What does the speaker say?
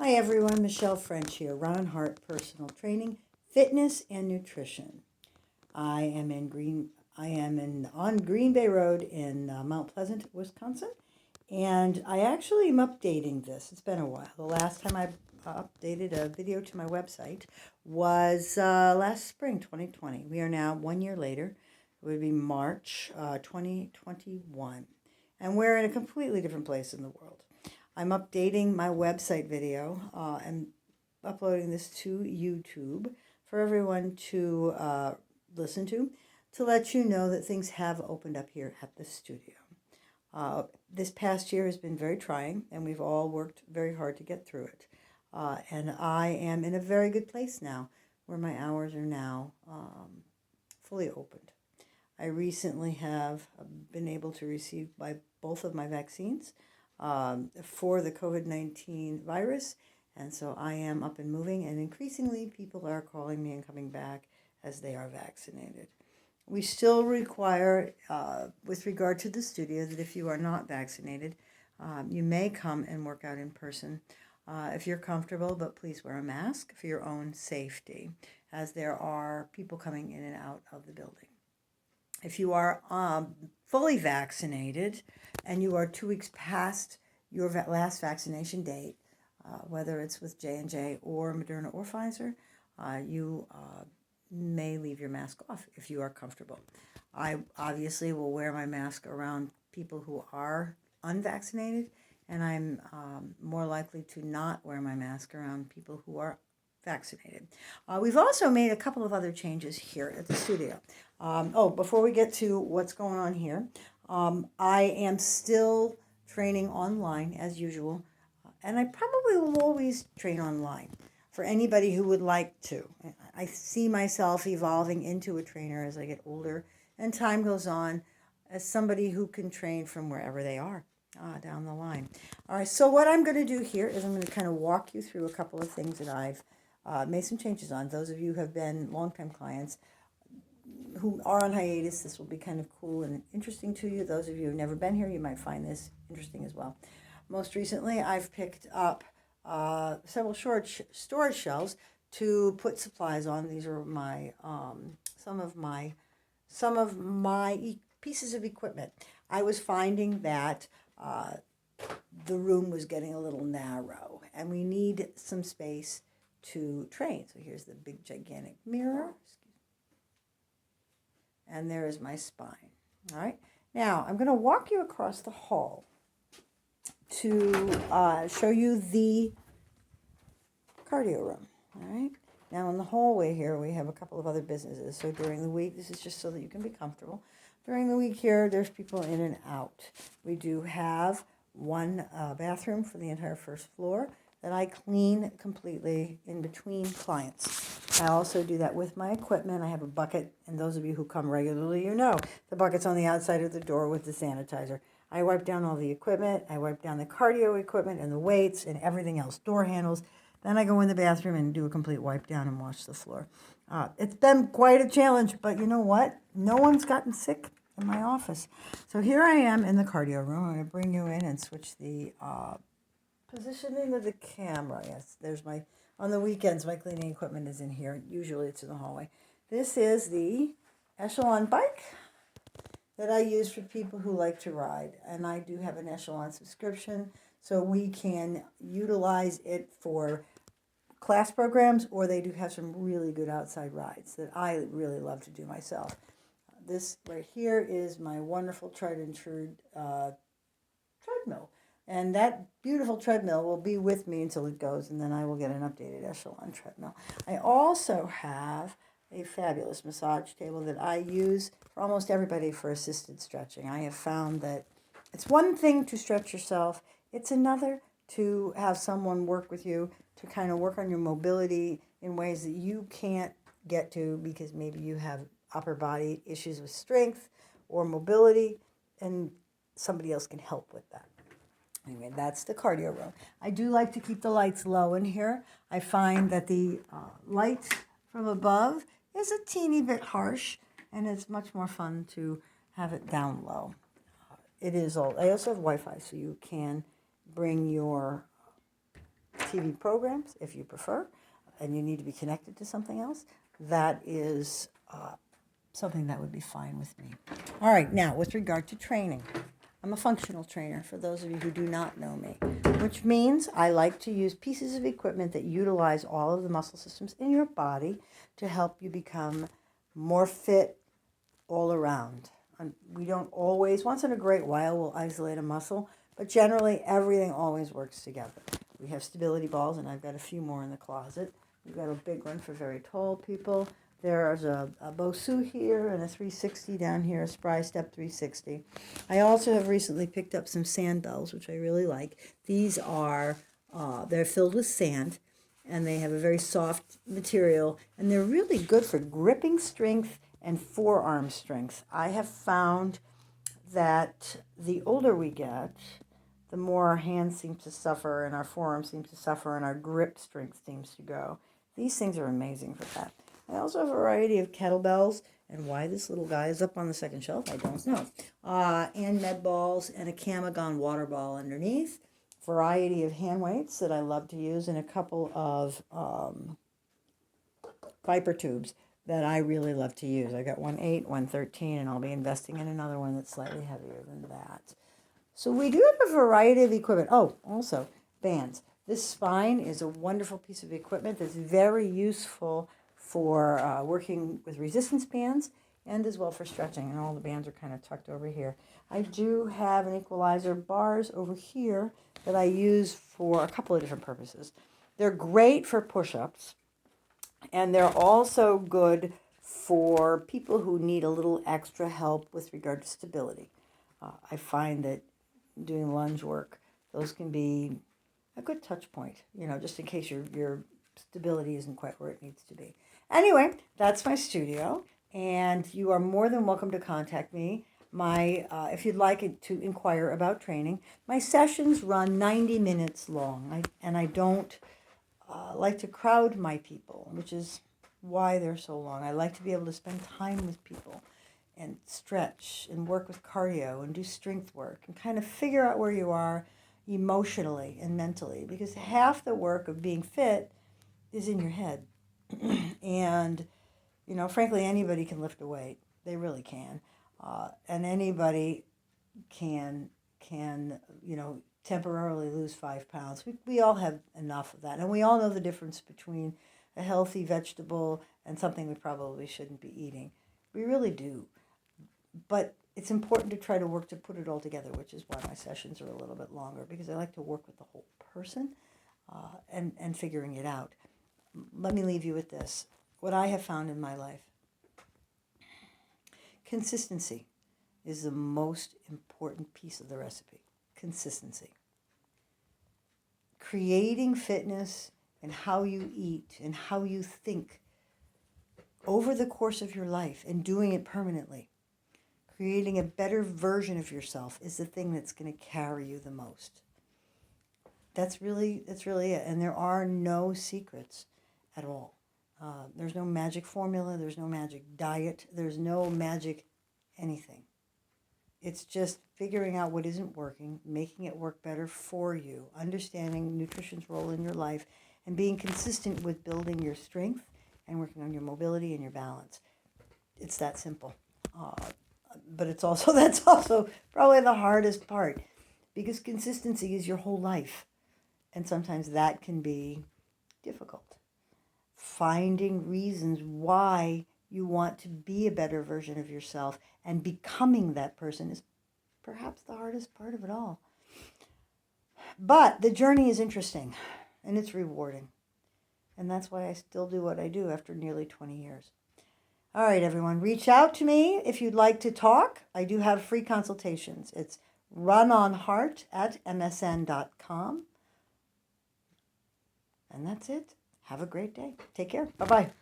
Hi everyone, Michelle French here, Ron Hart Personal Training, Fitness and Nutrition. I am on Green Bay Road in Mount Pleasant, Wisconsin, and I actually am updating this. It's been a while. The last time I updated a video to my website was last spring, 2020. We are now 1 year later. It would be March 2021, and we're in a completely different place in the world. I'm updating my website video and uploading this to YouTube for everyone to listen to let you know that things have opened up here at the studio. This past year has been very trying, and we've all worked very hard to get through it. And I am in a very good place now, where my hours are now fully opened. I recently have been able to receive both of my vaccines for the COVID-19 virus, and so I am up and moving, and increasingly people are calling me and coming back as they are vaccinated. We still require, with regard to the studio, that if you are not vaccinated, you may come and work out in person if you're comfortable, but please wear a mask for your own safety, as there are people coming in and out of the building. If you are fully vaccinated and you are 2 weeks past your last vaccination date, whether it's with J&J or Moderna or Pfizer, you may leave your mask off if you are comfortable. I obviously will wear my mask around people who are unvaccinated, and I'm more likely to not wear my mask around people who are vaccinated. We've also made a couple of other changes here at the studio. Before we get to what's going on here, I am still training online as usual, and I probably will always train online for anybody who would like to. I see myself evolving into a trainer as I get older and time goes on, as somebody who can train from wherever they are down the line. All right, so what I'm going to do here is I'm going to kind of walk you through a couple of things that I've made some changes on. Those of you who have been longtime clients who are on hiatus, this will be kind of cool and interesting to you. Those of you who have never been here, you might find this interesting as well. Most recently, I've picked up several storage shelves to put supplies on. These are my some of my pieces of equipment. I was finding that the room was getting a little narrow, and we need some space to train. So here's the big gigantic mirror, and there is my spine. All right, now I'm going to walk you across the hall to show you the cardio room. All right, now in the hallway here we have a couple of other businesses. So during the week, this is just so that you can be comfortable. During the week here, there's people in and out. We do have one bathroom for the entire first floor that I clean completely in between clients. I also do that with my equipment. I have a bucket, and those of you who come regularly, you know the bucket's on the outside of the door with the sanitizer. I wipe down all the equipment. I wipe down the cardio equipment and the weights and everything else, door handles. Then I go in the bathroom and do a complete wipe down and wash the floor. It's been quite a challenge, but you know what? No one's gotten sick in my office. So here I am in the cardio room. I'm going to bring you in and switch the positioning of the camera. Yes, there's on the weekends, my cleaning equipment is in here. Usually it's in the hallway. This is the Echelon bike that I use for people who like to ride. And I do have an Echelon subscription, so we can utilize it for class programs, or they do have some really good outside rides that I really love to do myself. This right here is my wonderful tried and true treadmill. And that beautiful treadmill will be with me until it goes, and then I will get an updated Echelon treadmill. I also have a fabulous massage table that I use for almost everybody for assisted stretching. I have found that it's one thing to stretch yourself. It's another to have someone work with you to kind of work on your mobility in ways that you can't get to because maybe you have upper body issues with strength or mobility, and somebody else can help with that. Anyway, that's the cardio room. I do like to keep the lights low in here. I find that the light from above is a teeny bit harsh, and it's much more fun to have it down low. It is old. I also have Wi-Fi, so you can bring your TV programs if you prefer, and you need to be connected to something else, that is something that would be fine with me. All right, now with regard to training, I'm a functional trainer for those of you who do not know me, which means I like to use pieces of equipment that utilize all of the muscle systems in your body to help you become more fit all around. And we don't always, once in a great while, we'll isolate a muscle, but generally everything always works together. We have stability balls, and I've got a few more in the closet. We've got a big one for very tall people. There's a Bosu here and a 360 down here, a Spry Step 360. I also have recently picked up some sand bells, which I really like. These are, they're filled with sand, and they have a very soft material, and they're really good for gripping strength and forearm strength. I have found that the older we get, the more our hands seem to suffer and our forearms seem to suffer and our grip strength seems to go. These things are amazing for that. I also have a variety of kettlebells, and why this little guy is up on the second shelf, I don't know. And med balls and a Camagon water ball underneath. Variety of hand weights that I love to use, and a couple of Viper tubes that I really love to use. I got one 8, one 13, and I'll be investing in another one that's slightly heavier than that. So we do have a variety of equipment. Oh, also bands. This spine is a wonderful piece of equipment that's very useful for working with resistance bands and as well for stretching. And all the bands are kind of tucked over here. I do have an equalizer bars over here that I use for a couple of different purposes. They're great for push-ups, and they're also good for people who need a little extra help with regard to stability. I find that doing lunge work, those can be a good touch point, just in case your stability isn't quite where it needs to be. Anyway, that's my studio, and you are more than welcome to contact me. If you'd like to inquire about training, my sessions run 90 minutes long, and I don't like to crowd my people, which is why they're so long. I like to be able to spend time with people and stretch and work with cardio and do strength work and kind of figure out where you are emotionally and mentally, because half the work of being fit is in your head. And, frankly, anybody can lift a weight. They really can. And anybody can temporarily lose 5 pounds. We all have enough of that. And we all know the difference between a healthy vegetable and something we probably shouldn't be eating. We really do. But it's important to try to work to put it all together, which is why my sessions are a little bit longer, because I like to work with the whole person and figuring it out. Let me leave you with this. What I have found in my life. Consistency is the most important piece of the recipe. Consistency. Creating fitness and how you eat and how you think over the course of your life and doing it permanently. Creating a better version of yourself is the thing that's going to carry you the most. That's really it. And there are no secrets at all. There's no magic formula. There's no magic diet. There's no magic anything. It's just figuring out what isn't working, making it work better for you, understanding nutrition's role in your life, and being consistent with building your strength and working on your mobility and your balance. It's that simple. But that's also probably the hardest part, because consistency is your whole life. And sometimes that can be difficult. Finding reasons why you want to be a better version of yourself and becoming that person is perhaps the hardest part of it all. But the journey is interesting and it's rewarding. And that's why I still do what I do after nearly 20 years. All right, everyone, reach out to me if you'd like to talk. I do have free consultations. It's runonheart@msn.com. And that's it. Have a great day. Take care. Bye-bye.